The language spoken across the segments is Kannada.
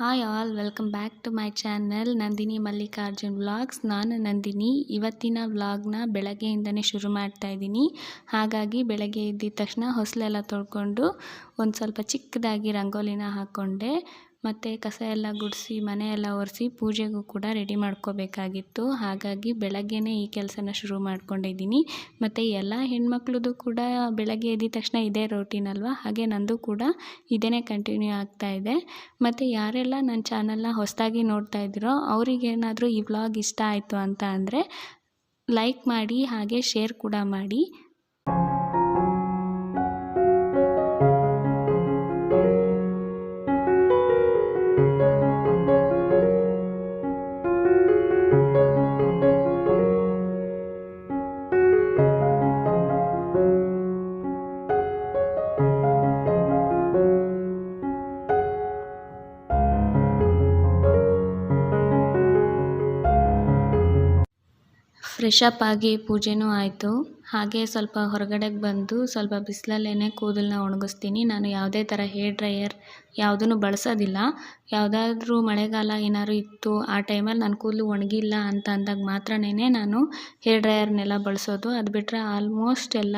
Hi all, welcome back to my channel Nandini Mallikarjun vlogs. ನಾನು ನಂದಿನಿ. ಇವತ್ತಿನ ವ್ಲಾಗ್ನ ಬೆಳಗ್ಗೆಯಿಂದನೇ ಶುರು ಮಾಡ್ತಾ ಇದ್ದೀನಿ. ಹಾಗಾಗಿ ಬೆಳಗ್ಗೆ ಎದ್ದಿದ ತಕ್ಷಣ ಹೊಸಲೆಲ್ಲ ತೊಳ್ಕೊಂಡು ಒಂದು ಸ್ವಲ್ಪ ಚಿಕ್ಕದಾಗಿ ರಂಗೋಲಿನ ಹಾಕ್ಕೊಂಡೆ. ಮತ್ತು ಕಸ ಎಲ್ಲ ಗುಡಿಸಿ ಮನೆಯೆಲ್ಲ ಒರೆಸಿ ಪೂಜೆಗೂ ಕೂಡ ರೆಡಿ ಮಾಡ್ಕೋಬೇಕಾಗಿತ್ತು. ಹಾಗಾಗಿ ಬೆಳಗ್ಗೆನೇ ಈ ಕೆಲಸನ ಶುರು ಮಾಡ್ಕೊಂಡಿದ್ದೀನಿ. ಮತ್ತು ಎಲ್ಲ ಹೆಣ್ಮಕ್ಳದ್ದು ಕೂಡ ಬೆಳಗ್ಗೆ ಎದ್ದಿದ ತಕ್ಷಣ ಇದೇ ರೋಟೀನ್ ಅಲ್ವಾ, ಹಾಗೆ ನಂದು ಕೂಡ ಇದೇ ಕಂಟಿನ್ಯೂ ಆಗ್ತಾ ಇದೆ. ಮತ್ತು ಯಾರೆಲ್ಲ ನನ್ನ ಚಾನಲ್ನ ಹೊಸದಾಗಿ ನೋಡ್ತಾ ಇದ್ದೀರೋ ಅವರಿಗೇನಾದರೂ ಈ ವ್ಲಾಗ್ ಇಷ್ಟ ಆಯಿತು ಅಂತ ಅಂದರೆ ಲೈಕ್ ಮಾಡಿ, ಹಾಗೆ ಶೇರ್ ಕೂಡ ಮಾಡಿ. ಫ್ರೆಶ್ ಅಪ್ ಆಗಿ ಪೂಜೆನೂ ಆಯಿತು. ಹಾಗೆ ಸ್ವಲ್ಪ ಹೊರಗಡೆಗೆ ಬಂದು ಸ್ವಲ್ಪ ಬಿಸಿಲಲ್ಲೇ ಕೂದಲನ್ನ ಒಣಗಿಸ್ತೀನಿ. ನಾನು ಯಾವುದೇ ಥರ ಹೇರ್ ಡ್ರೈಯರ್ ಯಾವುದನ್ನು ಬಳಸೋದಿಲ್ಲ. ಯಾವುದಾದ್ರೂ ಮಳೆಗಾಲ ಏನಾದ್ರು ಇತ್ತು ಆ ಟೈಮಲ್ಲಿ ನನ್ನ ಕೂದಲು ಒಣಗಿಲ್ಲ ಅಂತ ಅಂದಾಗ ಮಾತ್ರನೇ ನಾನು ಹೇರ್ ಡ್ರೈಯರ್ನೆಲ್ಲ ಬಳಸೋದು. ಅದು ಬಿಟ್ಟರೆ ಆಲ್ಮೋಸ್ಟ್ ಎಲ್ಲ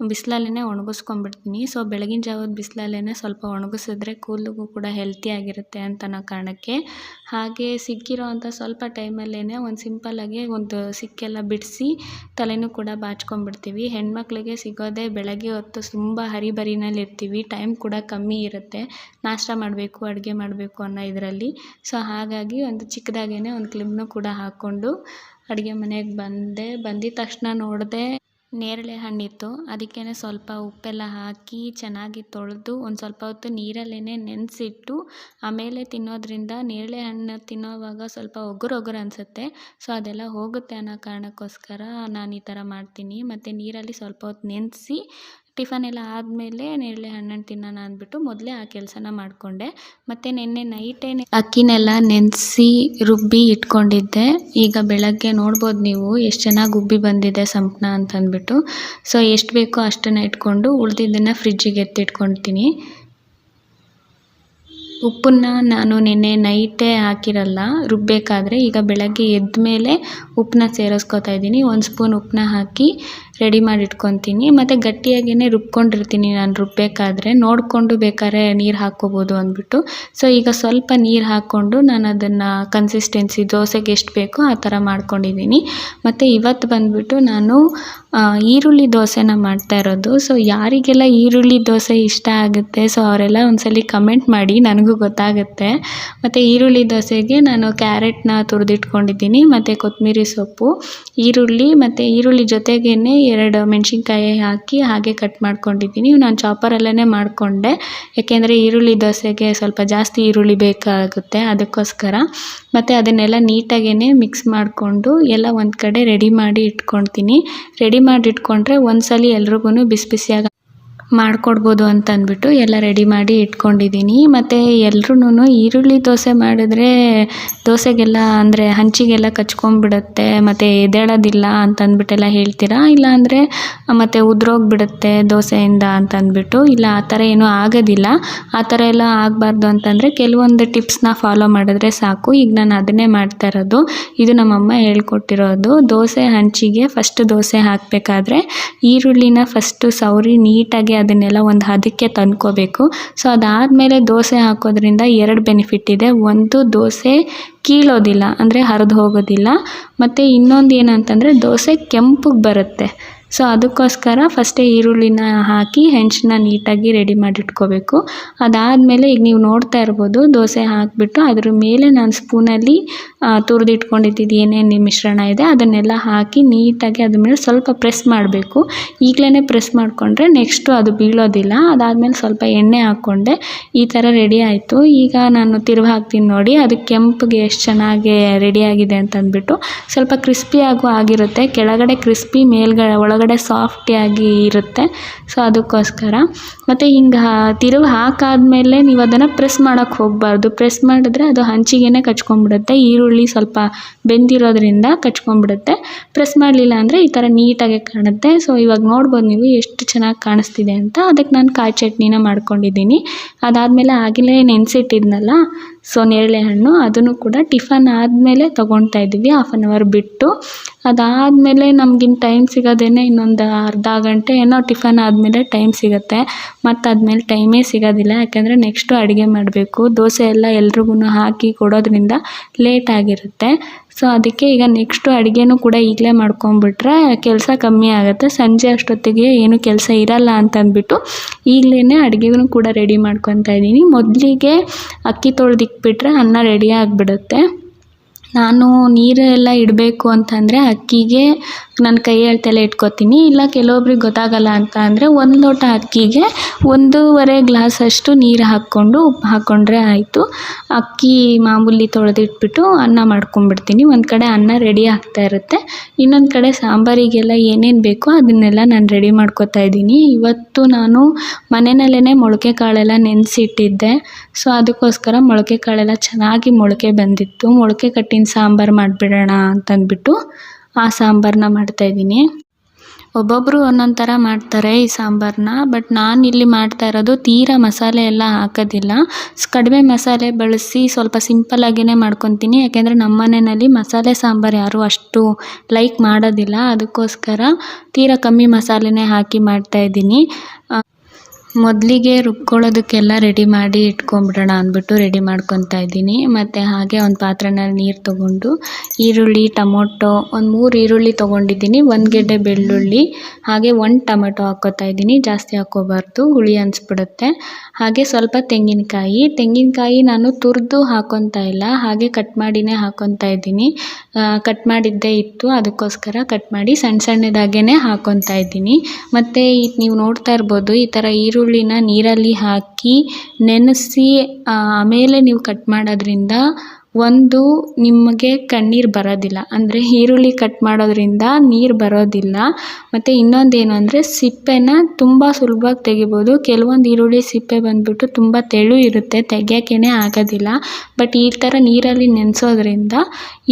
ಬಿಸಿಲಲ್ಲೇ ಒಣಗಿಸ್ಕೊಂಡ್ಬಿಡ್ತೀನಿ. ಸೊ ಬೆಳಗಿನ ಜಾವದ ಬಿಸಿಲಲ್ಲೇ ಸ್ವಲ್ಪ ಒಣಗಿಸಿದ್ರೆ ಕೂದಲಿಗೂ ಕೂಡ ಹೆಲ್ತಿಯಾಗಿರುತ್ತೆ ಅಂತ ಅನ್ನೋ ಕಾರಣಕ್ಕೆ. ಹಾಗೆ ಸಿಕ್ಕಿರೋ ಅಂಥ ಸ್ವಲ್ಪ ಟೈಮಲ್ಲೇ ಒಂದು ಸಿಂಪಲ್ಲಾಗಿ ಒಂದು ಸಿಕ್ಕೆಲ್ಲ ಬಿಡಿಸಿ ತಲೆನೂ ಕೂಡ ಬಾಚ್ಕೊಂಡ್ಬಿಡ್ತೀವಿ. ಹೆಣ್ಮಕ್ಳಿಗೆ ಸಿಗೋದೇ ಬೆಳಗ್ಗೆ ಹೊತ್ತು ತುಂಬ ಹರಿಬರಿನಲ್ಲಿ ಇರ್ತೀವಿ. ಟೈಮ್ ಕೂಡ ಕಮ್ಮಿ ಇರುತ್ತೆ, ನಾಷ್ಟ ಮಾಡಬೇಕು, ಅಡುಗೆ ಮಾಡಬೇಕು ಅನ್ನೋ ಇದರಲ್ಲಿ. ಸೊ ಹಾಗಾಗಿ ಒಂದು ಚಿಕ್ಕದಾಗೇ ಒಂದು ಕ್ಲಿಪ್ನೂ ಕೂಡ ಹಾಕ್ಕೊಂಡು ಅಡುಗೆ ಮನೆಗೆ ಬಂದಿದ್ದ ತಕ್ಷಣ ನೋಡಿದೆ ನೇರಳೆ ಹಣ್ಣಿತ್ತು. ಅದಕ್ಕೇ ಸ್ವಲ್ಪ ಉಪ್ಪೆಲ್ಲ ಹಾಕಿ ಚೆನ್ನಾಗಿ ತೊಳೆದು ಒಂದು ಸ್ವಲ್ಪ ಹೊತ್ತು ನೀರಲ್ಲೇ ನೆನೆಸಿಟ್ಟು ಆಮೇಲೆ ತಿನ್ನೋದ್ರಿಂದ ನೇರಳೆ ಹಣ್ಣು ತಿನ್ನೋವಾಗ ಸ್ವಲ್ಪ ಒಗರು ಅನಿಸುತ್ತೆ. ಸೊ ಅದೆಲ್ಲ ಹೋಗುತ್ತೆ ಅನ್ನೋ ಕಾರಣಕ್ಕೋಸ್ಕರ ನಾನು ಈ ಥರ ಮಾಡ್ತೀನಿ. ಮತ್ತು ನೀರಲ್ಲಿ ಸ್ವಲ್ಪ ಹೊತ್ತು ನೆನೆಸಿ ಟಿಫನ್ ಎಲ್ಲ ಆದಮೇಲೆ ನೇರಳೆ ಹಣ್ಣನ್ನು ತಿನ್ನೋಣ ಅಂದ್ಬಿಟ್ಟು ಮೊದಲೇ ಆ ಕೆಲಸನ ಮಾಡಿಕೊಂಡೆ. ಮತ್ತು ನಿನ್ನೆ ನೈಟೇ ಅಕ್ಕಿನೆಲ್ಲ ನೆನೆಸಿ ರುಬ್ಬಿ ಇಟ್ಕೊಂಡಿದ್ದೆ. ಈಗ ಬೆಳಗ್ಗೆ ನೋಡ್ಬೋದು ನೀವು ಎಷ್ಟು ಚೆನ್ನಾಗಿ ಉಬ್ಬಿ ಬಂದಿದೆ ಸಂಪಣ ಅಂತಂದ್ಬಿಟ್ಟು. ಸೊ ಎಷ್ಟು ಬೇಕೋ ಅಷ್ಟನ್ನು ಇಟ್ಕೊಂಡು ಉಳಿದಿದ್ದನ್ನು ಫ್ರಿಜ್ಜಿಗೆ ಎತ್ತಿಟ್ಕೊಳ್ತೀನಿ. ಉಪ್ಪನ್ನು ನಾನು ನಿನ್ನೆ ನೈಟೇ ಹಾಕಿರಲ್ಲ ರುಬ್ಬಬೇಕಾದ್ರೆ. ಈಗ ಬೆಳಗ್ಗೆ ಎದ್ದ ಮೇಲೆ ಉಪ್ಪನ್ನ ಸೇರಿಸ್ಕೊತಾ ಇದ್ದೀನಿ. 1 ಸ್ಪೂನ್ ಉಪ್ಪನ್ನ ಹಾಕಿ ರೆಡಿ ಮಾಡಿ ಇಟ್ಕೊತೀನಿ. ಮತ್ತು ಗಟ್ಟಿಯಾಗಿಯೇ ರುಬ್ಕೊಂಡಿರ್ತೀನಿ ನಾನು ರುಬ್ಬಬೇಕಾದ್ರೆ. ನೋಡಿಕೊಂಡು ಬೇಕಾದ್ರೆ ನೀರು ಹಾಕ್ಕೋಬೋದು ಅಂದ್ಬಿಟ್ಟು. ಸೊ ಈಗ ಸ್ವಲ್ಪ ನೀರು ಹಾಕ್ಕೊಂಡು ನಾನು ಅದನ್ನು ಕನ್ಸಿಸ್ಟೆನ್ಸಿ ದೋಸೆಗೆ ಎಷ್ಟು ಬೇಕೋ ಆ ಥರ ಮಾಡ್ಕೊಂಡಿದ್ದೀನಿ. ಮತ್ತು ಇವತ್ತು ಬಂದುಬಿಟ್ಟು ನಾನು ಈರುಳ್ಳಿ ದೋಸೆನ ಮಾಡ್ತಾ ಇರೋದು. ಸೊ ಯಾರಿಗೆಲ್ಲ ಈರುಳ್ಳಿ ದೋಸೆ ಇಷ್ಟ ಆಗುತ್ತೆ ಸೊ ಅವರೆಲ್ಲ ಒಂದ್ಸಲಿ ಕಮೆಂಟ್ ಮಾಡಿ, ನನಗೂ ಗೊತ್ತಾಗುತ್ತೆ. ಮತ್ತು ಈರುಳ್ಳಿ ದೋಸೆಗೆ ನಾನು ಕ್ಯಾರೆಟ್ನ ತುರಿದಿಟ್ಕೊಂಡಿದ್ದೀನಿ, ಮತ್ತು ಕೊತ್ತಂಬರಿ ಸೊಪ್ಪು, ಈರುಳ್ಳಿ, ಮತ್ತು ಈರುಳ್ಳಿ ಜೊತೆಗೇ 2 ಮೆಣಸಿನ್ಕಾಯಿ ಹಾಕಿ ಹಾಗೆ ಕಟ್ ಮಾಡ್ಕೊಂಡಿದ್ದೀನಿ. ನಾನು ಚಾಪರಲ್ಲೇ ಮಾಡಿಕೊಂಡೆ, ಏಕೆಂದರೆ ಈರುಳ್ಳಿ ದೋಸೆಗೆ ಸ್ವಲ್ಪ ಜಾಸ್ತಿ ಈರುಳ್ಳಿ ಬೇಕಾಗುತ್ತೆ ಅದಕ್ಕೋಸ್ಕರ. ಮತ್ತು ಅದನ್ನೆಲ್ಲ ನೀಟಾಗೇ ಮಿಕ್ಸ್ ಮಾಡಿಕೊಂಡು ಎಲ್ಲ ಒಂದು ಕಡೆ ರೆಡಿ ಮಾಡಿ ಇಟ್ಕೊಳ್ತೀನಿ. ರೆಡಿ ಮಾಡಿ ಇಟ್ಕೊಂಡ್ರೆ ಒಂದ್ಸಲಿ ಎಲ್ರಿಗೂ ಬಿಸಿ ಬಿಸಿಯಾಗಿ ಮಾಡಿಕೊಡ್ಬೋದು ಅಂತ ಅಂದ್ಬಿಟ್ಟು ಎಲ್ಲ ರೆಡಿ ಮಾಡಿ ಇಟ್ಕೊಂಡಿದ್ದೀನಿ. ಮತ್ತು ಎಲ್ರೂ ಈರುಳ್ಳಿ ದೋಸೆ ಮಾಡಿದ್ರೆ ದೋಸೆಗೆಲ್ಲ ಅಂದರೆ ಹಂಚಿಗೆಲ್ಲ ಕಚ್ಕೊಂಡ್ಬಿಡುತ್ತೆ ಮತ್ತು ಎದ್ದೇಳೋದಿಲ್ಲ ಅಂತಂದ್ಬಿಟ್ಟೆಲ್ಲ ಹೇಳ್ತೀರಾ. ಇಲ್ಲಾಂದರೆ ಮತ್ತು ಉದುರೋಗ್ಬಿಡುತ್ತೆ ದೋಸೆಯಿಂದ ಅಂತಂದ್ಬಿಟ್ಟು. ಇಲ್ಲ, ಆ ಥರ ಏನೂ ಆಗೋದಿಲ್ಲ. ಆ ಥರ ಎಲ್ಲ ಆಗಬಾರ್ದು ಅಂತಂದರೆ ಕೆಲವೊಂದು ಟಿಪ್ಸ್ನ ಫಾಲೋ ಮಾಡಿದ್ರೆ ಸಾಕು. ಈಗ ನಾನು ಅದನ್ನೇ ಮಾಡ್ತಾ ಇರೋದು. ಇದು ನಮ್ಮಮ್ಮ ಹೇಳ್ಕೊಟ್ಟಿರೋದು. ದೋಸೆ ಹಂಚಿಗೆ ಫಸ್ಟ್ ದೋಸೆ ಹಾಕಬೇಕಾದ್ರೆ ಈರುಳ್ಳಿನ ಫಸ್ಟು ಸವರಿ ನೀಟಾಗಿ ಅದನ್ನೆಲ್ಲ ಒಂದು ಹದಕ್ಕೆ ತಂದ್ಕೋಬೇಕು. ಸೊ ಅದಾದಮೇಲೆ ದೋಸೆ ಹಾಕೋದ್ರಿಂದ 2 ಬೆನಿಫಿಟ್ ಇದೆ. ಒಂದು, ದೋಸೆ ಕೀಳೋದಿಲ್ಲ ಅಂದರೆ ಹರಿದು ಹೋಗೋದಿಲ್ಲ. ಮತ್ತು ಇನ್ನೊಂದು ಏನಂತಂದರೆ ದೋಸೆ ಕೆಂಪಗೆ ಬರುತ್ತೆ. ಸೊ ಅದಕ್ಕೋಸ್ಕರ ಫಸ್ಟೇ ಈರುಳ್ಳಿನ ಹಾಕಿ ಹೆಂಚನ್ನ ನೀಟಾಗಿ ರೆಡಿ ಮಾಡಿ ಇಟ್ಕೋಬೇಕು. ಅದಾದಮೇಲೆ ಈಗ ನೀವು ನೋಡ್ತಾ ಇರ್ಬೋದು ದೋಸೆ ಹಾಕಿಬಿಟ್ಟು ಅದ್ರ ಮೇಲೆ ನಾನು ಸ್ಪೂನಲ್ಲಿ ತುರಿದಿಟ್ಕೊಂಡಿದ್ದು ಏನೇನು ಮಿಶ್ರಣ ಇದೆ ಅದನ್ನೆಲ್ಲ ಹಾಕಿ ನೀಟಾಗಿ ಅದ್ರ ಮೇಲೆ ಸ್ವಲ್ಪ ಪ್ರೆಸ್ ಮಾಡಬೇಕು. ಈಗಲೇ ಪ್ರೆಸ್ ಮಾಡಿಕೊಂಡ್ರೆ ನೆಕ್ಸ್ಟು ಅದು ಬೀಳೋದಿಲ್ಲ. ಅದಾದಮೇಲೆ ಸ್ವಲ್ಪ ಎಣ್ಣೆ ಹಾಕ್ಕೊಂಡೆ. ಈ ಥರ ರೆಡಿ ಆಯಿತು. ಈಗ ನಾನು ತಿರುವಿ ಹಾಕ್ತೀನಿ ನೋಡಿ, ಅದು ಕೆಂಪಗೆ ಎಷ್ಟು ಚೆನ್ನಾಗಿ ರೆಡಿಯಾಗಿದೆ ಅಂತಂದ್ಬಿಟ್ಟು. ಸ್ವಲ್ಪ ಕ್ರಿಸ್ಪಿಯಾಗೂ ಆಗಿರುತ್ತೆ, ಕೆಳಗಡೆ ಕ್ರಿಸ್ಪಿ, ಒಳಗಡೆ ಸಾಫ್ಟಿಯಾಗಿ ಇರುತ್ತೆ. ಸೊ ಅದಕ್ಕೋಸ್ಕರ. ಮತ್ತು ಹಿಂಗೆ ತಿರುವಿ ಹಾಕಾದ್ಮೇಲೆ ನೀವು ಅದನ್ನು ಪ್ರೆಸ್ ಮಾಡೋಕ್ಕೆ ಹೋಗಬಾರ್ದು. ಪ್ರೆಸ್ ಮಾಡಿದ್ರೆ ಅದು ಹಂಚಿಗೆ ಕಚ್ಕೊಂಡ್ಬಿಡುತ್ತೆ. ಈರುಳ್ಳಿ ಸ್ವಲ್ಪ ಬೆಂದಿರೋದ್ರಿಂದ ಕಚ್ಕೊಂಡ್ಬಿಡುತ್ತೆ. ಪ್ರೆಸ್ ಮಾಡಲಿಲ್ಲ ಅಂದರೆ ಈ ಥರ ನೀಟಾಗಿ ಕಾಣುತ್ತೆ. ಸೊ ಇವಾಗ ನೋಡ್ಬೋದು ನೀವು ಎಷ್ಟು ಚೆನ್ನಾಗಿ ಕಾಣಿಸ್ತಿದೆ ಅಂತ. ಅದಕ್ಕೆ ನಾನು ಕಾಯಿ ಚಟ್ನಿನ ಮಾಡ್ಕೊಂಡಿದ್ದೀನಿ. ಅದಾದಮೇಲೆ ಆಗಲೇ ನೆನೆಸಿಟ್ಟಿದ್ನಲ್ಲ ಸೊ ನೇರಳೆ ಹಣ್ಣು ಅದನ್ನು ಕೂಡ ಟಿಫನ್ ಆದಮೇಲೆ ತೊಗೊಳ್ತಾ ಇದ್ದೀವಿ 1/2 ಅವರ್ ಬಿಟ್ಟು. ಅದಾದಮೇಲೆ ನಮಗಿನ್ನು ಟೈಮ್ ಸಿಗೋದೇನೆ ಇನ್ನೊಂದು ಅರ್ಧ ಗಂಟೆ ಏನೋ ಟಿಫನ್ ಆದಮೇಲೆ ಟೈಮ್ ಸಿಗುತ್ತೆ. ಮತ್ತು ಆದಮೇಲೆ ಟೈಮೇ ಸಿಗೋದಿಲ್ಲ, ಯಾಕೆಂದರೆ ನೆಕ್ಸ್ಟು ಅಡುಗೆ ಮಾಡಬೇಕು. ದೋಸೆ ಎಲ್ಲ ಎಲ್ರಿಗೂ ಹಾಕಿ ಕೊಡೋದ್ರಿಂದ ಲೇಟ್ ಆಗಿರುತ್ತೆ. ಸೊ ಅದಕ್ಕೆ ಈಗ ನೆಕ್ಸ್ಟು ಅಡುಗೆನೂ ಕೂಡ ಈಗಲೇ ಮಾಡ್ಕೊಂಬಿಟ್ರೆ ಕೆಲಸ ಕಮ್ಮಿ ಆಗುತ್ತೆ. ಸಂಜೆ ಅಷ್ಟೊತ್ತಿಗೆ ಏನೂ ಕೆಲಸ ಇರಲ್ಲ ಅಂತಂದ್ಬಿಟ್ಟು ಈಗಲೇ ಅಡುಗೆನೂ ಕೂಡ ರೆಡಿ ಮಾಡ್ಕೊತಾ ಇದ್ದೀನಿ. ಮೊದಲಿಗೆ ಅಕ್ಕಿ ತೊಳೆದಿಕ್ಬಿಟ್ರೆ ಅನ್ನ ರೆಡಿ ಆಗಿಬಿಡುತ್ತೆ. ನಾನು ನೀರೆಲ್ಲ ಇಡಬೇಕು ಅಂತಂದರೆ ಅಕ್ಕಿಗೆ ನಾನು ಕೈ ಅಳತೆಲ್ಲ ಇಟ್ಕೊತೀನಿ. ಇಲ್ಲ ಕೆಲವೊಬ್ರಿಗೆ ಗೊತ್ತಾಗಲ್ಲ ಅಂತ ಅಂದರೆ 1 ಲೋಟ ಅಕ್ಕಿಗೆ 1.5 ಗ್ಲಾಸಷ್ಟು ನೀರು ಹಾಕ್ಕೊಂಡು ಉಪ್ಪು ಹಾಕ್ಕೊಂಡ್ರೆ ಆಯಿತು. ಅಕ್ಕಿ ಮಾಮೂಲಿ ತೊಳೆದಿಟ್ಬಿಟ್ಟು ಅನ್ನ ಮಾಡ್ಕೊಂಬಿಡ್ತೀನಿ. ಒಂದು ಕಡೆ ಅನ್ನ ರೆಡಿ ಆಗ್ತಾ ಇರುತ್ತೆ, ಇನ್ನೊಂದು ಕಡೆ ಸಾಂಬಾರಿಗೆಲ್ಲ ಏನೇನು ಬೇಕೋ ಅದನ್ನೆಲ್ಲ ನಾನು ರೆಡಿ ಮಾಡ್ಕೊತಾ ಇದ್ದೀನಿ. ಇವತ್ತು ನಾನು ಮನೆಯಲ್ಲೇ ಮೊಳಕೆ ಕಾಳೆಲ್ಲ ನೆನೆಸಿಟ್ಟಿದ್ದೆ. ಸೊ ಅದಕ್ಕೋಸ್ಕರ ಮೊಳಕೆ ಕಾಳೆಲ್ಲ ಚೆನ್ನಾಗಿ ಮೊಳಕೆ ಬಂದಿತ್ತು. ಮೊಳಕೆ ಕಟ್ಟಿನ ಸಾಂಬಾರು ಮಾಡಿಬಿಡೋಣ ಅಂತಂದ್ಬಿಟ್ಟು ಆ ಸಾಂಬಾರನ್ನ ಮಾಡ್ತಾಯಿದ್ದೀನಿ. ಒಬ್ಬೊಬ್ಬರು ಒಂದೊಂದು ಥರ ಮಾಡ್ತಾರೆ ಈ ಸಾಂಬಾರನ್ನ. ಬಟ್ ನಾನಿಲ್ಲಿ ಮಾಡ್ತಾ ಇರೋದು ತೀರಾ ಮಸಾಲೆ ಎಲ್ಲ ಹಾಕೋದಿಲ್ಲ. ಕಡಿಮೆ ಮಸಾಲೆ ಬಳಸಿ ಸ್ವಲ್ಪ ಸಿಂಪಲ್ಲಾಗಿಯೇ ಮಾಡ್ಕೊತೀನಿ. ಯಾಕೆಂದರೆ ನಮ್ಮ ಮನೆಯಲ್ಲಿ ಮಸಾಲೆ ಸಾಂಬಾರು ಯಾರೂ ಅಷ್ಟು ಲೈಕ್ ಮಾಡೋದಿಲ್ಲ. ಅದಕ್ಕೋಸ್ಕರ ತೀರಾ ಕಮ್ಮಿ ಮಸಾಲೆನೇ ಹಾಕಿ ಮಾಡ್ತಾಯಿದ್ದೀನಿ. ಮೊದಲಿಗೆ ರುಬ್ಕೊಳ್ಳೋದಕ್ಕೆಲ್ಲ ರೆಡಿ ಮಾಡಿ ಇಟ್ಕೊಂಬಿಡೋಣ ಅಂದ್ಬಿಟ್ಟು ರೆಡಿ ಮಾಡ್ಕೊತಾ ಇದ್ದೀನಿ. ಮತ್ತು ಹಾಗೆ ಒಂದು ಪಾತ್ರೆನಲ್ಲಿ ನೀರು ತೊಗೊಂಡು ಈರುಳ್ಳಿ, ಟೊಮೊಟೊ ಒಂದು 3 ಈರುಳ್ಳಿ ತೊಗೊಂಡಿದ್ದೀನಿ, 1 ಗೆಡ್ಡೆ ಬೆಳ್ಳುಳ್ಳಿ, ಹಾಗೆ 1 ಟೊಮೆಟೊ ಹಾಕ್ಕೋತಾ ಇದ್ದೀನಿ. ಜಾಸ್ತಿ ಹಾಕ್ಕೋಬಾರ್ದು, ಹುಳಿ ಅನಿಸ್ಬಿಡುತ್ತೆ. ಹಾಗೆ ಸ್ವಲ್ಪ ತೆಂಗಿನಕಾಯಿ ನಾನು ತುರಿದು ಹಾಕ್ಕೊತಾ ಇಲ್ಲ, ಹಾಗೆ ಕಟ್ ಮಾಡಿನೇ ಹಾಕ್ಕೊತಾ ಇದ್ದೀನಿ. ಕಟ್ ಮಾಡಿದ್ದೇ ಇತ್ತು, ಅದಕ್ಕೋಸ್ಕರ ಕಟ್ ಮಾಡಿ ಸಣ್ಣದಾಗೇ ಹಾಕ್ಕೊತಾ ಇದ್ದೀನಿ. ಮತ್ತು ನೀವು ನೋಡ್ತಾ ಇರ್ಬೋದು, ಈ ಥರ ಈರುಳ್ಳಿನ ನೀರಲ್ಲಿ ಹಾಕಿ ನೆನೆಸಿ ಆಮೇಲೆ ನೀವು ಕಟ್ ಮಾಡೋದ್ರಿಂದ ಒಂದು ನಿಮಗೆ ಕಣ್ಣೀರು ಬರೋದಿಲ್ಲ. ಅಂದರೆ ಈರುಳ್ಳಿ ಕಟ್ ಮಾಡೋದ್ರಿಂದ ನೀರು ಬರೋದಿಲ್ಲ. ಮತ್ತು ಇನ್ನೊಂದೇನು ಅಂದರೆ ಸಿಪ್ಪೆನ ತುಂಬ ಸುಲಭವಾಗಿ ತೆಗಿಬೋದು. ಕೆಲವೊಂದು ಈರುಳ್ಳಿ ಸಿಪ್ಪೆ ಬಂದುಬಿಟ್ಟು ತುಂಬ ತೆಳು ಇರುತ್ತೆ, ತೆಗಿಯೋಕ್ಕೇ ಆಗೋದಿಲ್ಲ. ಬಟ್ ಈ ಥರ ನೀರಲ್ಲಿ ನೆನೆಸೋದ್ರಿಂದ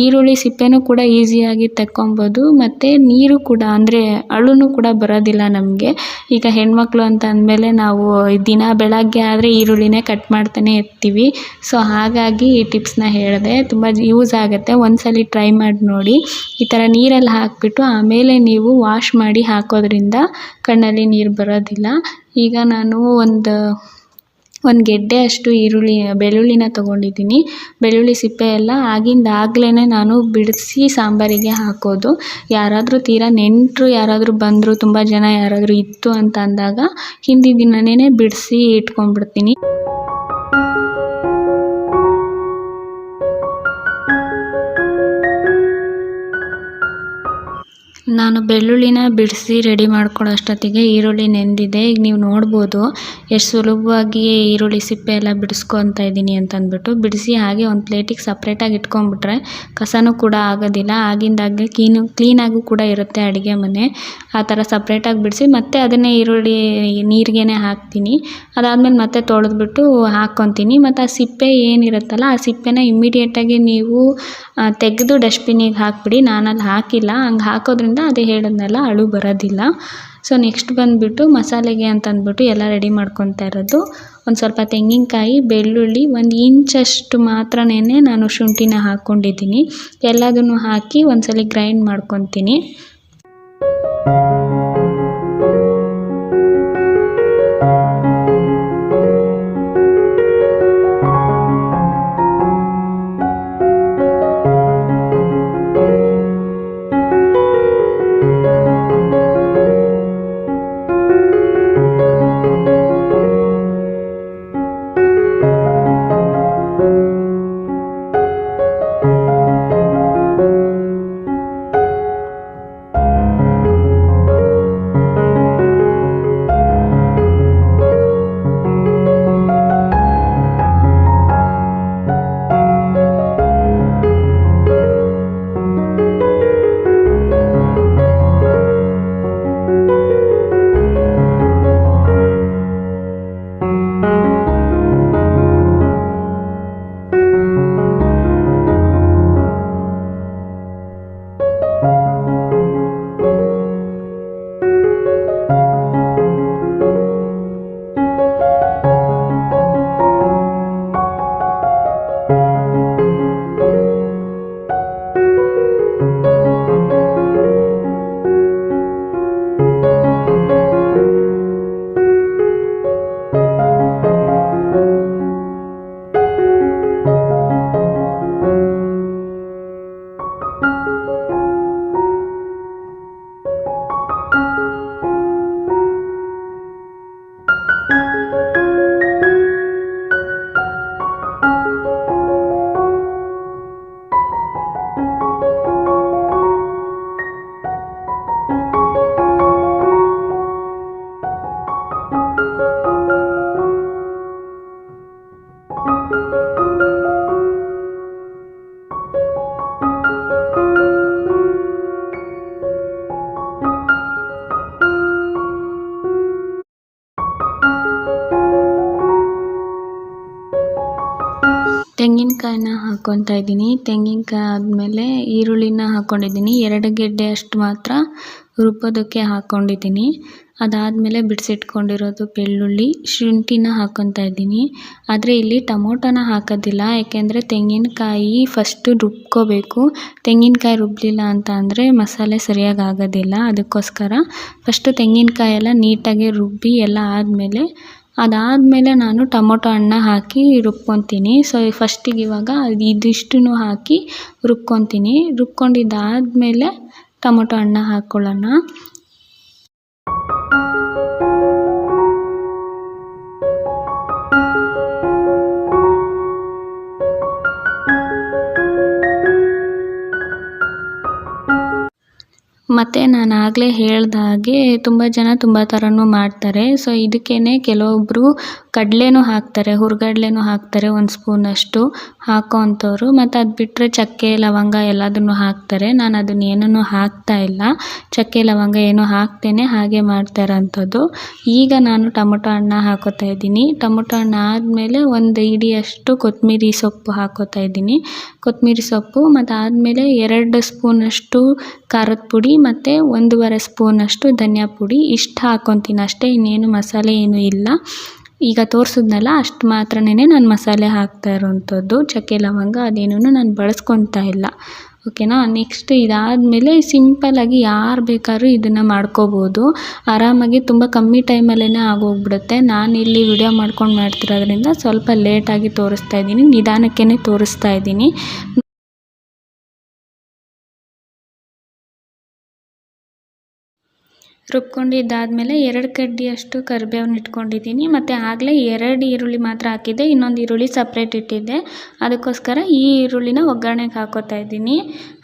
ಈರುಳ್ಳಿ ಸಿಪ್ಪೆನೂ ಕೂಡ ಈಸಿಯಾಗಿ ತೆಕ್ಕೊಬೋದು. ಮತ್ತು ನೀರು ಕೂಡ ಅಂದರೆ ಅಳುನೂ ಕೂಡ ಬರೋದಿಲ್ಲ ನಮಗೆ. ಈಗ ಹೆಣ್ಮಕ್ಳು ಅಂತ ಅಂದಮೇಲೆ ನಾವು ದಿನ ಬೆಳಗ್ಗೆ ಆದರೆ ಈರುಳ್ಳಿನೇ ಕಟ್ ಮಾಡ್ತಾನೆ ಇರ್ತೀವಿ. ಸೊ ಹಾಗಾಗಿ ಈ ಟಿಪ್ಸ್ನ ಹೇಳಿದೆ, ತುಂಬ ಯೂಸ್ ಆಗುತ್ತೆ. ಒಂದ್ಸಲ ಟ್ರೈ ಮಾಡಿ ನೋಡಿ. ಈ ಥರ ನೀರಲ್ಲಿ ಹಾಕಿಬಿಟ್ಟು ಆಮೇಲೆ ನೀವು ವಾಶ್ ಮಾಡಿ ಹಾಕೋದ್ರಿಂದ ಕಣ್ಣಲ್ಲಿ ನೀರು ಬರೋದಿಲ್ಲ. ಈಗ ನಾನು ಒಂದು ಗೆಡ್ಡೆ ಅಷ್ಟು ಬೆಳ್ಳುಳ್ಳಿನ ತೊಗೊಂಡಿದ್ದೀನಿ. ಬೆಳ್ಳುಳ್ಳಿ ಸಿಪ್ಪೆ ಎಲ್ಲ ಆಗಿಂದಾಗಲೇ ನಾನು ಬಿಡಿಸಿ ಸಾಂಬಾರಿಗೆ ಹಾಕೋದು. ಯಾರಾದರೂ ತೀರಾ ನೆಂಟರು ಯಾರಾದರೂ ಬಂದರು, ತುಂಬ ಜನ ಯಾರಾದರೂ ಇತ್ತು ಅಂತ ಅಂದಾಗ ಹಿಂದಿನ ದಿನವೇ ಬಿಡಿಸಿ ಇಟ್ಕೊಂಡ್ಬಿಡ್ತೀನಿ. ನಾನು ಬೆಳ್ಳುಳ್ಳಿನ ಬಿಡಿಸಿ ರೆಡಿ ಮಾಡ್ಕೊಳ್ಳೋ ಅಷ್ಟೊತ್ತಿಗೆ ಈರುಳ್ಳಿ ನೆಂದಿದೆ. ಈಗ ನೀವು ನೋಡ್ಬೋದು ಎಷ್ಟು ಸುಲಭವಾಗಿ ಈರುಳ್ಳಿ ಸಿಪ್ಪೆ ಎಲ್ಲ ಬಿಡಿಸ್ಕೊತಾ ಇದ್ದೀನಿ ಅಂತಂದ್ಬಿಟ್ಟು. ಬಿಡಿಸಿ ಹಾಗೆ ಒಂದು ಪ್ಲೇಟಿಗೆ ಸಪ್ರೇಟಾಗಿ ಇಟ್ಕೊಂಡ್ಬಿಟ್ರೆ ಕಸನೂ ಕೂಡ ಆಗೋದಿಲ್ಲ. ಆಗಿಂದಾಗೆ ಕ್ಲೀನಾಗೂ ಕೂಡ ಇರುತ್ತೆ ಅಡುಗೆ ಮನೆ. ಆ ಥರ ಸಪ್ರೇಟಾಗಿ ಬಿಡಿಸಿ ಮತ್ತೆ ಅದನ್ನೇ ಈರುಳ್ಳಿ ನೀರಿಗೇ ಹಾಕ್ತೀನಿ. ಅದಾದಮೇಲೆ ಮತ್ತೆ ತೊಳೆದ್ಬಿಟ್ಟು ಹಾಕ್ಕೊತೀನಿ. ಮತ್ತು ಆ ಸಿಪ್ಪೆ ಏನಿರುತ್ತಲ್ಲ ಆ ಸಿಪ್ಪೆನ ಇಮ್ಮಿಡಿಯೇಟಾಗಿ ನೀವು ತೆಗೆದು ಡಸ್ಟ್ಬಿನ್ನಿಗೆ ಹಾಕಿಬಿಡಿ. ನಾನಲ್ಲಿ ಹಾಕಿಲ್ಲ, ಹಂಗೆ ಹಾಕೋದ್ರಿಂದ ಅದೇ ಹೇಳಿದ್ನಲ್ಲ ಅಳು ಬರೋದಿಲ್ಲ. ಸೊ ನೆಕ್ಸ್ಟ್ ಬಂದುಬಿಟ್ಟು ಮಸಾಲೆಗೆ ಅಂತಂದ್ಬಿಟ್ಟು ಎಲ್ಲ ರೆಡಿ ಮಾಡ್ಕೊತಾ ಇರೋದು. ಒಂದು ಸ್ವಲ್ಪ ತೆಂಗಿನಕಾಯಿ, ಬೆಳ್ಳುಳ್ಳಿ, 1 ಇಂಚಷ್ಟು ಮಾತ್ರನೇ ನಾನು ಶುಂಠಿನ ಹಾಕ್ಕೊಂಡಿದ್ದೀನಿ. ಎಲ್ಲದನ್ನು ಹಾಕಿ ಒಂದ್ಸಲ ಗ್ರೈಂಡ್ ಮಾಡ್ಕೊತೀನಿ. ತೆಂಗಿನಕಾಯಿನ ಹಾಕ್ಕೊತಾ ಇದ್ದೀನಿ. ತೆಂಗಿನಕಾಯಿ ಆದಮೇಲೆ ಈರುಳ್ಳಿನ ಹಾಕ್ಕೊಂಡಿದ್ದೀನಿ. 2 ಗೆಡ್ಡೆ ಅಷ್ಟು ಮಾತ್ರ ರುಬ್ಬೋದಕ್ಕೆ ಹಾಕ್ಕೊಂಡಿದ್ದೀನಿ. ಅದಾದಮೇಲೆ ಬಿಡಿಸಿಟ್ಕೊಂಡಿರೋದು ಬೆಳ್ಳುಳ್ಳಿ, ಶುಂಠಿನ ಹಾಕ್ಕೊತಾ ಇದ್ದೀನಿ. ಆದರೆ ಇಲ್ಲಿ ಟೊಮೊಟೊನ ಹಾಕೋದಿಲ್ಲ, ಯಾಕೆಂದರೆ ತೆಂಗಿನಕಾಯಿ ಫಸ್ಟು ರುಬ್ಕೋಬೇಕು. ತೆಂಗಿನಕಾಯಿ ರುಬ್ಬಲಿಲ್ಲ ಅಂತ ಅಂದರೆ ಮಸಾಲೆ ಸರಿಯಾಗಿ ಆಗೋದಿಲ್ಲ. ಅದಕ್ಕೋಸ್ಕರ ಫಸ್ಟು ತೆಂಗಿನಕಾಯಿ ಎಲ್ಲ ನೀಟಾಗಿ ರುಬ್ಬಿ ಎಲ್ಲ ಆದಮೇಲೆ ಅದಾದಮೇಲೆ ನಾನು ಟೊಮೊಟೊ ಹಣ್ಣು ಹಾಕಿ ರುಬ್ಕೊತೀನಿ. ಸೊ ಫಸ್ಟಿಗೆ ಇವಾಗ ಇದಿಷ್ಟನ್ನು ಹಾಕಿ ರುಬ್ಕೊತೀನಿ. ರುಬ್ಕೊಂಡಿದ್ದಾದಮೇಲೆ ಟೊಮೊಟೊ ಹಣ್ಣು ಹಾಕ್ಕೊಳ್ಳೋಣ. ಮತ್ತು ನಾನು ಆಗಲೇ ಹೇಳ್ದ ಹಾಗೆ ತುಂಬ ಜನ ತುಂಬ ಥರನೂ ಮಾಡ್ತಾರೆ. ಸೊ ಇದಕ್ಕೇ ಕೆಲವೊಬ್ಬರು ಕಡಲೆನೂ ಹಾಕ್ತಾರೆ, ಹುರ್ಗಡ್ಲೆನೂ ಹಾಕ್ತಾರೆ 1 ಸ್ಪೂನಷ್ಟು ಹಾಕೋ ಅಂಥವ್ರು. ಮತ್ತು ಅದು ಬಿಟ್ಟರೆ ಚಕ್ಕೆ ಲವಂಗ ಎಲ್ಲದನ್ನು ಹಾಕ್ತಾರೆ. ನಾನು ಅದನ್ನ ಏನೂ ಹಾಕ್ತಾ ಇಲ್ಲ, ಚಕ್ಕೆ ಲವಂಗ ಏನೂ ಹಾಕ್ತೇನೆ ಹಾಗೆ ಮಾಡ್ತಾ ಇರೋಂಥದ್ದು. ಈಗ ನಾನು ಟೊಮೊಟೊ ಹಣ್ಣು ಹಾಕೋತಾ ಇದ್ದೀನಿ. ಟೊಮೊಟೊ ಹಣ್ಣು ಆದಮೇಲೆ 1 ಹಿಡಿಯಷ್ಟು ಕೊತ್ತಂಬರಿ ಸೊಪ್ಪು ಹಾಕೋತಾ ಇದ್ದೀನಿ. ಕೊತ್ತಂಬರಿ ಸೊಪ್ಪು ಮತ್ತು ಆದಮೇಲೆ 2 ಸ್ಪೂನಷ್ಟು ಖಾರದ ಪುಡಿ ಮತ್ತು 1.5 ಸ್ಪೂನಷ್ಟು ಧನಿಯಾ ಪುಡಿ ಇಷ್ಟು ಹಾಕ್ಕೊತೀನಿ ಅಷ್ಟೇ. ಇನ್ನೇನು ಮಸಾಲೆ ಏನೂ ಇಲ್ಲ. ಈಗ ತೋರಿಸಿದ್ನಲ್ಲ ಅಷ್ಟು ಮಾತ್ರನೇ ನಾನು ಮಸಾಲೆ ಹಾಕ್ತಾ ಇರೋವಂಥದ್ದು. ಚಕ್ಕೆ ಲವಂಗ ಅದೇನೂ ನಾನು ಬಳಸ್ಕೊತಾ ಇಲ್ಲ, ಓಕೆನಾ. ನೆಕ್ಸ್ಟ್ ಇದಾದಮೇಲೆ ಸಿಂಪಲ್ಲಾಗಿ ಯಾರು ಬೇಕಾದ್ರೂ ಇದನ್ನು ಮಾಡ್ಕೋಬೋದು ಆರಾಮಾಗಿ. ತುಂಬ ಕಮ್ಮಿ ಟೈಮಲ್ಲೇ ಆಗೋಗ್ಬಿಡುತ್ತೆ. ನಾನಿಲ್ಲಿ ವಿಡಿಯೋ ಮಾಡ್ಕೊಂಡು ಮಾಡ್ತಿರೋದ್ರಿಂದ ಸ್ವಲ್ಪ ಲೇಟಾಗಿ ತೋರಿಸ್ತಾ ಇದ್ದೀನಿ, ನಿಧಾನಕ್ಕೇ ತೋರಿಸ್ತಾ ಇದ್ದೀನಿ. ರುಬ್ಕೊಂಡಿದ್ದಾದಮೇಲೆ 2 ಕಡ್ಡಿಯಷ್ಟು ಕರಿಬೇವನ್ನ ಇಟ್ಕೊಂಡಿದ್ದೀನಿ. ಮತ್ತು ಆಗಲೇ 2 ಈರುಳ್ಳಿ ಮಾತ್ರ ಹಾಕಿದ್ದೆ, ಇನ್ನೊಂದು ಈರುಳ್ಳಿ ಸಪ್ರೇಟ್ ಇಟ್ಟಿದ್ದೆ. ಅದಕ್ಕೋಸ್ಕರ ಈ ಈರುಳ್ಳಿನ ಒಗ್ಗರಣೆಗೆ ಹಾಕ್ಕೋತಾ ಇದ್ದೀನಿ.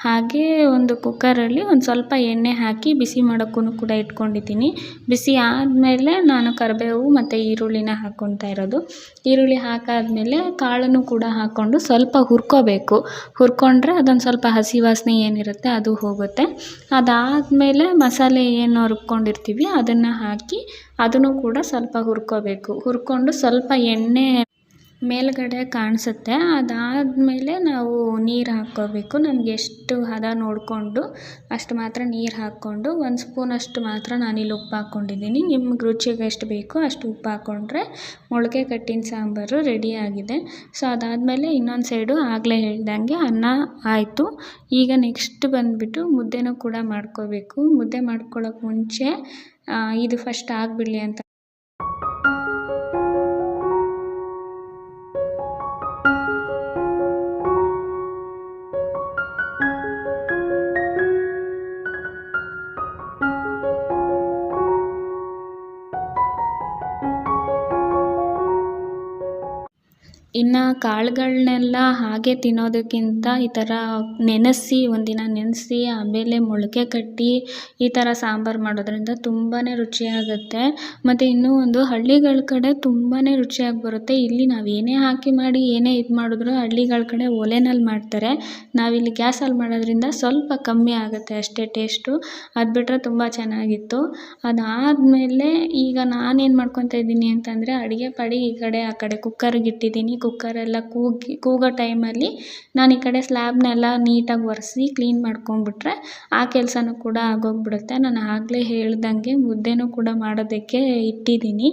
ಹಾಗೆ ಒಂದು ಕುಕ್ಕರಲ್ಲಿ ಒಂದು ಸ್ವಲ್ಪ ಎಣ್ಣೆ ಹಾಕಿ ಬಿಸಿ ಮಾಡೋಕ್ಕೂ ಕೂಡ ಇಟ್ಕೊಂಡಿದ್ದೀನಿ. ಬಿಸಿ ಆದಮೇಲೆ ನಾನು ಕರಿಬೇವು ಮತ್ತು ಈರುಳ್ಳಿನ ಹಾಕ್ಕೊತಾ ಇರೋದು. ಈರುಳ್ಳಿ ಹಾಕಾದ್ಮೇಲೆ ಕಾಳನ್ನು ಕೂಡ ಹಾಕ್ಕೊಂಡು ಸ್ವಲ್ಪ ಹುರ್ಕೋಬೇಕು. ಹುರ್ಕೊಂಡ್ರೆ ಅದೊಂದು ಸ್ವಲ್ಪ ಹಸಿ ವಾಸನೆ ಏನಿರುತ್ತೆ ಅದು ಹೋಗುತ್ತೆ. ಅದಾದಮೇಲೆ ಮಸಾಲೆ ಏನು ರುಬ್ಕೊಂಡಿರ್ತೀವಿ ಅದನ್ನು ಹಾಕಿ ಅದನ್ನು ಕೂಡ ಸ್ವಲ್ಪ ಹುರ್ಕೋಬೇಕು. ಹುರ್ಕೊಂಡು ಸ್ವಲ್ಪ ಎಣ್ಣೆ ಮೇಲ್ಗಡೆ ಕಾಣಿಸುತ್ತೆ. ಅದಾದಮೇಲೆ ನಾವು ನೀರು ಹಾಕ್ಕೋಬೇಕು. ನಮಗೆ ಎಷ್ಟು ಹದ ನೋಡಿಕೊಂಡು ಅಷ್ಟು ಮಾತ್ರ ನೀರು ಹಾಕ್ಕೊಂಡು 1 ಸ್ಪೂನಷ್ಟು ಮಾತ್ರ ನಾನಿಲ್ಲಿ ಉಪ್ಪು ಹಾಕ್ಕೊಂಡಿದ್ದೀನಿ. ನಿಮ್ಗೆ ರುಚಿಗೆ ಎಷ್ಟು ಬೇಕೋ ಅಷ್ಟು ಉಪ್ಪು ಹಾಕ್ಕೊಂಡ್ರೆ ಮೊಳಕೆ ಕಟ್ಟಿನ ಸಾಂಬಾರು ರೆಡಿಯಾಗಿದೆ. ಸೊ ಅದಾದಮೇಲೆ ಇನ್ನೊಂದು ಸೈಡು ಆಗಲೇ ಹೇಳ್ದಂಗೆ ಅನ್ನ ಆಯಿತು. ಈಗ ನೆಕ್ಸ್ಟ್ ಬಂದುಬಿಟ್ಟು ಮುದ್ದೆನೂ ಕೂಡ ಮಾಡ್ಕೋಬೇಕು. ಮುದ್ದೆ ಮಾಡ್ಕೊಳ್ಳೋಕೆ ಮುಂಚೆ ಇದು ಫಸ್ಟ್ ಆಗಿಬಿಡಲಿ ಅಂತ ಇನ್ನು ಕಾಳುಗಳನ್ನೆಲ್ಲ ಹಾಗೆ ತಿನ್ನೋದಕ್ಕಿಂತ ಈ ಥರ ನೆನೆಸಿ ಒಂದಿನ ನೆನೆಸಿ ಆಮೇಲೆ ಮೊಳಕೆ ಕಟ್ಟಿ ಈ ಥರ ಸಾಂಬಾರು ಮಾಡೋದ್ರಿಂದ ತುಂಬಾ ರುಚಿಯಾಗುತ್ತೆ. ಮತ್ತು ಇನ್ನೂ ಒಂದು ಹಳ್ಳಿಗಳ ಕಡೆ ತುಂಬಾ ರುಚಿಯಾಗಿ ಬರುತ್ತೆ. ಇಲ್ಲಿ ನಾವು ಏನೇ ಹಾಕಿ ಮಾಡಿ ಏನೇ ಇದು ಮಾಡಿದ್ರು ಹಳ್ಳಿಗಳ ಕಡೆ ಒಲೆನಲ್ಲಿ ಮಾಡ್ತಾರೆ. ನಾವಿಲ್ಲಿ ಗ್ಯಾಸಲ್ಲಿ ಮಾಡೋದ್ರಿಂದ ಸ್ವಲ್ಪ ಕಮ್ಮಿ ಆಗುತ್ತೆ ಅಷ್ಟೇ ಟೇಸ್ಟು. ಅದು ಬಿಟ್ಟರೆ ತುಂಬ ಚೆನ್ನಾಗಿತ್ತು. ಅದಾದಮೇಲೆ ಈಗ ನಾನೇನು ಮಾಡ್ಕೊತಾ ಇದ್ದೀನಿ ಅಂತಂದರೆ ಅಡುಗೆ ಪಡಿ ಈ ಕಡೆ ಆ ಕಡೆ ಕುಕ್ಕರ್ಗೆ ಇಟ್ಟಿದ್ದೀನಿ. ಕುಕ್ಕರೆಲ್ಲ ಕೂಗೋ ಟೈಮಲ್ಲಿ ನಾನು ಈ ಕಡೆ ಸ್ಲ್ಯಾಬ್ನೆಲ್ಲ ನೀಟಾಗಿ ಒರೆಸಿ ಕ್ಲೀನ್ ಮಾಡ್ಕೊಂಡ್ಬಿಟ್ರೆ ಆ ಕೆಲಸನೂ ಕೂಡ ಆಗೋಗ್ಬಿಡುತ್ತೆ. ನಾನು ಆಗಲೇ ಹೇಳ್ದಂಗೆ ಮುದ್ದೆನೂ ಕೂಡ ಮಾಡೋದಕ್ಕೆ ಇಟ್ಟಿದ್ದೀನಿ.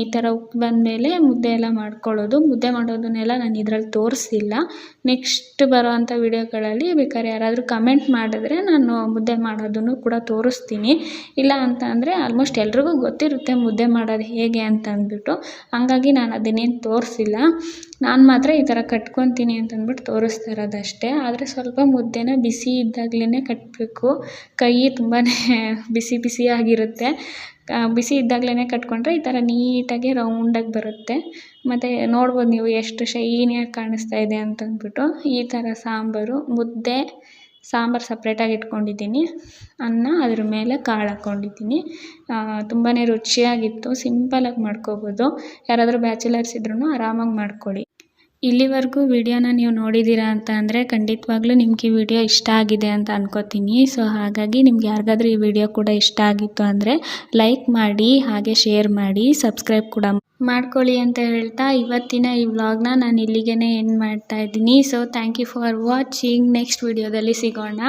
ಈ ಥರ ಉಪ್ಪು ಬಂದಮೇಲೆ ಮುದ್ದೆ ಎಲ್ಲ ಮಾಡ್ಕೊಳ್ಳೋದು. ಮುದ್ದೆ ಮಾಡೋದನ್ನೆಲ್ಲ ನಾನು ಇದರಲ್ಲಿ ತೋರಿಸಿಲ್ಲ. ನೆಕ್ಸ್ಟ್ ಬರೋವಂಥ ವಿಡಿಯೋಗಳಲ್ಲಿ ಬೇಕಾದ್ರೆ ಯಾರಾದರೂ ಕಮೆಂಟ್ ಮಾಡಿದ್ರೆ ನಾನು ಮುದ್ದೆ ಮಾಡೋದನ್ನು ಕೂಡ ತೋರಿಸ್ತೀನಿ. ಇಲ್ಲ ಅಂತ ಅಂದರೆ ಆಲ್ಮೋಸ್ಟ್ ಎಲ್ರಿಗೂ ಗೊತ್ತಿರುತ್ತೆ ಮುದ್ದೆ ಮಾಡೋದು ಹೇಗೆ ಅಂತ ಅಂದ್ಬಿಟ್ಟು. ಹಂಗಾಗಿ ನಾನು ಅದನ್ನೇನು ತೋರಿಸಿಲ್ಲ. ನಾನು ಮಾತ್ರ ಈ ಥರ ಕಟ್ಕೊತೀನಿ ಅಂತಂದ್ಬಿಟ್ಟು ತೋರಿಸ್ತಾ ಇರೋದಷ್ಟೇ. ಆದರೆ ಸ್ವಲ್ಪ ಮುದ್ದೆನ ಬಿಸಿ ಇದ್ದಾಗಲೇ ಕಟ್ಟಬೇಕು. ಕೈ ತುಂಬಾ ಬಿಸಿ ಬಿಸಿಯಾಗಿರುತ್ತೆ. ಬಿಸಿ ಇದ್ದಾಗಲೇ ಕಟ್ಕೊಂಡ್ರೆ ಈ ಥರ ನೀಟಾಗಿ ರೌಂಡಾಗಿ ಬರುತ್ತೆ. ಮತ್ತು ನೋಡ್ಬೋದು ನೀವು ಎಷ್ಟು ಶೈನಿಯಾಗಿ ಕಾಣಿಸ್ತಾ ಇದೆ ಅಂತಂದ್ಬಿಟ್ಟು. ಈ ಥರ ಸಾಂಬಾರು ಮುದ್ದೆ ಸಾಂಬಾರು ಸಪ್ರೇಟಾಗಿ ಇಟ್ಕೊಂಡಿದ್ದೀನಿ. ಅನ್ನ ಅದ್ರ ಮೇಲೆ ಕಾಳು ಹಾಕ್ಕೊಂಡಿದ್ದೀನಿ. ತುಂಬಾ ರುಚಿಯಾಗಿತ್ತು. ಸಿಂಪಲಾಗಿ ಮಾಡ್ಕೋಬೋದು. ಯಾರಾದರೂ ಬ್ಯಾಚುಲರ್ಸ್ ಇದ್ರೂ ಆರಾಮಾಗಿ ಮಾಡ್ಕೊಳ್ಳಿ. ಇಲ್ಲಿವರೆಗೂ ವಿಡಿಯೋನ ನೀವು ನೋಡಿದ್ದೀರಾ ಅಂತ ಅಂದರೆ ಖಂಡಿತವಾಗ್ಲೂ ನಿಮ್ಗೆ ಈ ವಿಡಿಯೋ ಇಷ್ಟ ಆಗಿದೆ ಅಂತ ಅನ್ಕೋತೀನಿ. ಸೊ ಹಾಗಾಗಿ ನಿಮ್ಗೆ ಯಾರಿಗಾದ್ರೂ ಈ ವಿಡಿಯೋ ಕೂಡ ಇಷ್ಟ ಆಗಿತ್ತು ಅಂದರೆ ಲೈಕ್ ಮಾಡಿ, ಹಾಗೆ ಶೇರ್ ಮಾಡಿ, ಸಬ್ಸ್ಕ್ರೈಬ್ ಕೂಡ ಮಾಡ್ಕೊಳ್ಳಿ ಅಂತ ಹೇಳ್ತಾ ಇವತ್ತಿನ ಈ ವ್ಲಾಗ್ನ ನಾನು ಇಲ್ಲಿಗೆ ಎಂಡ್ ಮಾಡ್ತಾ ಇದ್ದೀನಿ. So thank you for watching. Next ವಿಡಿಯೋದಲ್ಲಿ ಸಿಗೋಣ.